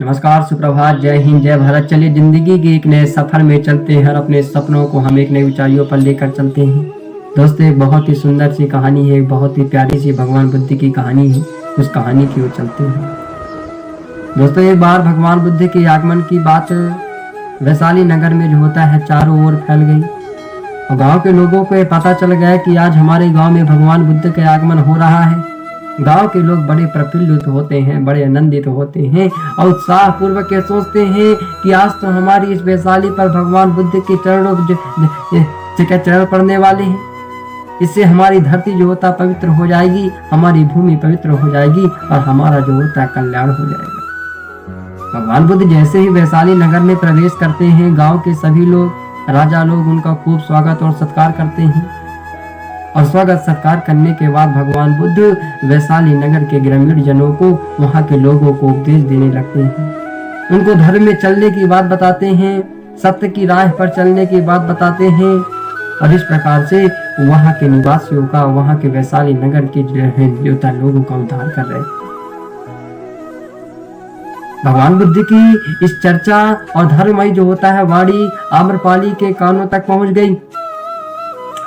नमस्कार, सुप्रभात, जय हिंद, जय भारत। चलिए जिंदगी के एक नए सफर में चलते हैं और अपने सपनों को हम एक नई ऊंचाइयों पर लेकर चलते हैं। दोस्तों, एक बहुत ही सुंदर सी कहानी है, एक बहुत ही प्यारी सी भगवान बुद्ध की कहानी है। उस कहानी की ओर चलते हैं। दोस्तों, एक बार भगवान बुद्ध के आगमन की बात वैशाली नगर में जो होता है चारों ओर फैल गई और गांव के लोगों को पता चल गया कि आज हमारे गांव में भगवान बुद्ध का आगमन हो रहा है। गांव के लोग बड़े प्रफुल्लित होते हैं, बड़े आनंदित होते हैं और उत्साह पूर्वक ये सोचते हैं कि आज तो हमारी इस वैशाली पर भगवान बुद्ध के चरण पड़ने वाले हैं। इससे हमारी धरती जो होता पवित्र हो जाएगी, हमारी भूमि पवित्र हो जाएगी और हमारा जो होता कल्याण हो जाएगा। भगवान बुद्ध जैसे ही वैशाली नगर में प्रवेश करते हैं, गांव के सभी लोग, राजा लोग उनका खूब स्वागत और सत्कार करते हैं और स्वागत सत्कार करने के बाद भगवान बुद्ध वैशाली नगर के ग्रामीण जनों को, वहां के लोगों को उपदेश देने लगते हैं। उनको धर्म में चलने की बात बताते हैं, सत्य की राह पर चलने की बात बताते हैं और इस प्रकार से वहां के निवासियों का, वहां के वैशाली नगर के लोगों का उद्धार कर रहे हैं। भगवान बुद्ध की इस चर्चा और धर्ममय जो होता है वाणी आम्रपाली के कानों तक पहुंच गई।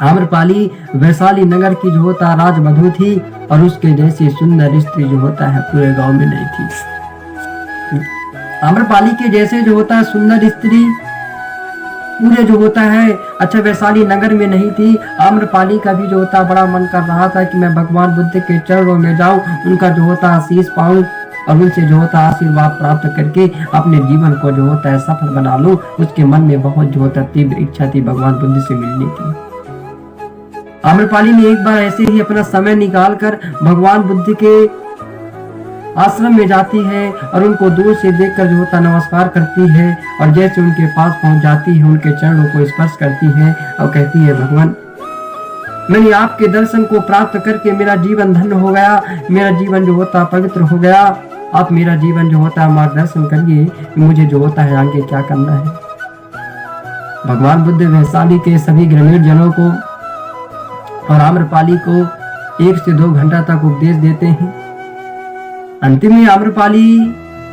आम्रपाली वैशाली नगर की जो होता राजवधू थी और उसके जैसी सुंदर स्त्री जो होता है पूरे गांव में नहीं थी। आम्रपाली के जैसे जो होता है सुंदर स्त्री पूरे जो होता है वैशाली नगर में नहीं थी। आम्रपाली का भी जो होता बड़ा मन कर रहा था कि मैं भगवान बुद्ध के चरणों में जाऊं, उनका जो होता आशीष पाऊं और उनसे जो होता आशीर्वाद प्राप्त करके अपने जीवन को जो होता है सफल बना लूं। उसके मन में बहुत जो होता तीव्र इच्छा थी भगवान बुद्ध से मिलने की। आम्रपाली ने एक बार ऐसे ही अपना समय निकालकर भगवान बुद्ध के आश्रम में जाती है और उनको दूर से देखकर जो होता नमस्कार करती है और जैसे उनके पास पहुंच जाती है उनके चरणों को स्पर्श करती है और कहती है, भगवान, मैंने आपके दर्शन को प्राप्त करके मेरा जीवन धन्य हो गया, मेरा जीवन जो होता पवित्र हो गया। आप मेरा जीवन जो होता मार्गदर्शन करिए, मुझे जो होता है आगे क्या करना है। भगवान बुद्ध वैशाली के सभी ग्रामीण जनों को और आम्रपाली को 1 से 2 घंटा तक उपदेश देते हैं। अंतिम में आम्रपाली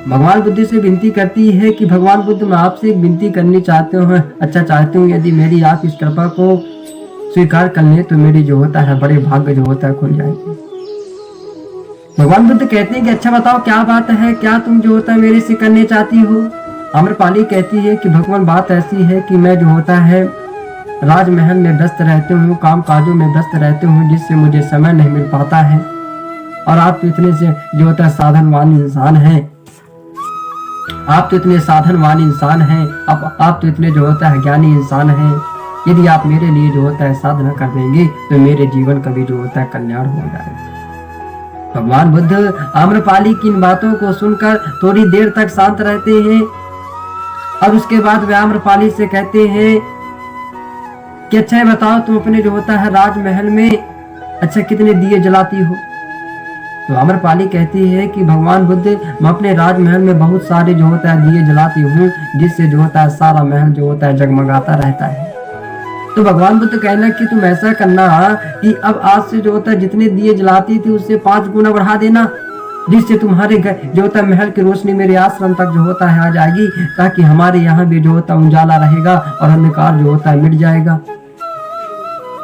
भगवान बुद्ध से विनती करती है कि भगवान बुद्ध, मैं आपसे एक विनती करनी चाहती हूँ, यदि मेरी आप इस कृपा को स्वीकार कर ले तो मेरी जो होता है बड़े भाग्य जो होता है खुल जाएगी। भगवान बुद्ध कहते हैं कि अच्छा बताओ क्या बात है, क्या तुम जो होता है मेरे से करने चाहती हो। आम्रपाली कहती है कि भगवान, बात ऐसी है कि मैं जो होता है राजमहल में व्यस्त रहते हूँ, काम काजों में व्यस्त रहते हूँ, जिससे मुझे समय नहीं मिल पाता है और आप तो इतने से जो होता है साधनवान इंसान हैं, आप तो इतने साधनवान इंसान हैं, आप तो इतने जो होता है ज्ञानी इंसान हैं। यदि आप मेरे लिए जो होता है साधना कर देंगे तो मेरे जीवन का भी जो होता है कल्याण हो जाएगा। भगवान बुद्ध आम्रपाली की इन बातों को सुनकर थोड़ी देर तक शांत रहते हैं और उसके बाद वे आम्रपाली से कहते हैं कि अच्छा बताओ, तुम अपने जो होता है राजमहल में कितने दिए जलाती हो। तो आम्रपाली कहती है कि भगवान बुद्ध, मैं अपने राजमहल में बहुत सारे जो होता है दिए जलाती हूँ, जिससे जो होता है सारा महल जो होता है जगमगाता रहता है। तो भगवान बुद्ध कहना कि तुम ऐसा करना कि अब आज से जो होता है जितने दिए जलाती थी उससे 5 गुना बढ़ा देना, जिससे तुम्हारे जो होता है महल की रोशनी मेरे आश्रम तक जो होता है आ जाएगी, ताकि हमारे यहाँ भी जो होता है उजाला रहेगा और अंधकार जो होता है मिट जाएगा।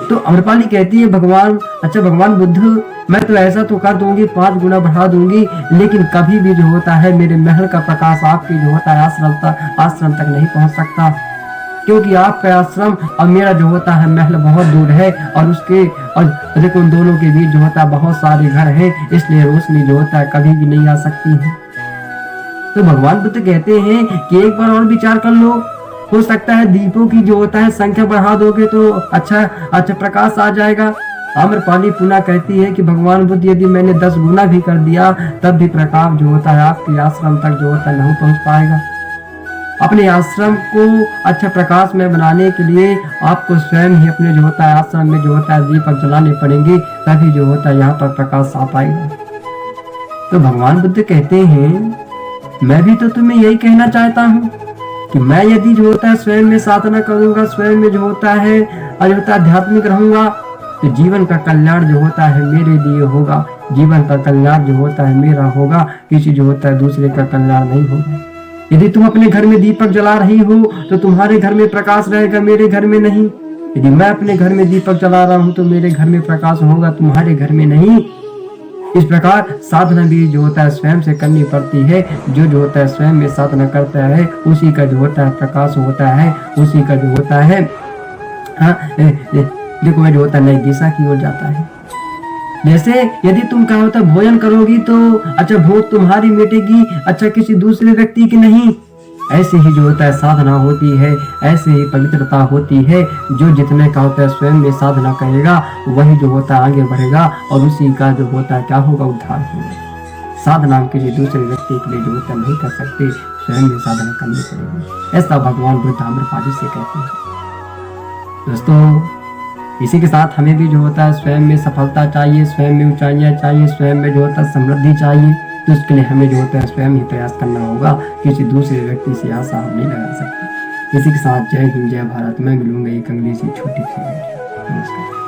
तो आम्रपाली कहती है, भगवान बुद्ध, मैं तो ऐसा तो कर दूंगी, 5 गुना बढ़ा दूंगी, लेकिन कभी भी जो होता है मेरे महल का प्रकाश आपकी जो होता है आश्रम तक नहीं पहुंच सकता, क्योंकि आपका आश्रम और मेरा जो होता है महल बहुत दूर है और देखो उन दोनों के बीच जो होता है बहुत सारे घर हैं, इसलिए रोशनी जो होता है कभी भी नहीं आ सकती है। तो भगवान बुद्ध कहते हैं कि एक बार और विचार कर लो, हो सकता है दीपों की जो होता है संख्या बढ़ा दोगे तो अच्छा प्रकाश आ जाएगा। आम्रपाली पुनः कहती है कि भगवान बुद्ध, यदि मैंने 10 गुना भी कर दिया तब भी प्रकाश जो होता है आपके आश्रम तक जो होता है नहीं पहुंच पाएगा। अपने आश्रम को प्रकाश में बनाने के लिए आपको स्वयं ही अपने जो होता है आश्रम में जो होता है दीपक जलाने पड़ेंगे, तभी जो होता है यहाँ पर प्रकाश आ पाएगा। तो भगवान बुद्ध कहते हैं, मैं भी तो तुम्हें यही कहना चाहता हूँ कि मैं यदि जो होता है स्वयं में साधना करूंगा, स्वयं में जो होता है आध्यात्मिक रहूंगा, तो जीवन का कल्याण जो होता है मेरे लिए होगा, जीवन का कल्याण जो होता है मेरा होगा, किसी जो होता है दूसरे का कल्याण नहीं होगा। यदि तुम अपने घर में दीपक जला रही हो तो तुम्हारे घर में प्रकाश रहेगा, मेरे घर में नहीं। यदि मैं अपने घर में दीपक जला रहा हूं तो मेरे घर में प्रकाश होगा, तुम्हारे घर में नहीं। इस प्रकार साधना भी जो होता है स्वयं से करनी पड़ती है। जो होता है स्वयं में साधना करता है उसी का जो होता है प्रकाश होता है, उसी का जो होता है देखो वह जो होता है नई दिशा की ओर जाता है। जैसे यदि तुम क्या होता है भोजन करोगी तो अच्छा भूख तुम्हारी मिटेगी, अच्छा किसी दूसरे व्यक्ति की नहीं। ऐसे ही जो होता है साधना होती है, ऐसे ही पवित्रता होती है। जो जितने का होता है स्वयं में साधना करेगा वही जो होता है आगे बढ़ेगा और उसी का जो होता है क्या होगा उद्धार होगा। साधना हम किसी दूसरे व्यक्ति के लिए जो होता है नहीं कर सकते, स्वयं में साधना करनी पड़ेगी। ऐसा भगवान बुद्ध आम्रपाली से कहते हैं। दोस्तों इसी के साथ हमें भी जो होता है स्वयं में सफलता चाहिए, स्वयं में ऊंचाइयां चाहिए, स्वयं में जो होता है समृद्धि चाहिए। तो इसके लिए हमें जो होता है स्वयं ही प्रयास करना होगा, किसी दूसरे व्यक्ति से आशा हम नहीं लगा सकते। इसी के साथ जय हिंद जय भारत। मैं मिलूंगा एक अगली सी छोटी सी वीडियो। नमस्कार।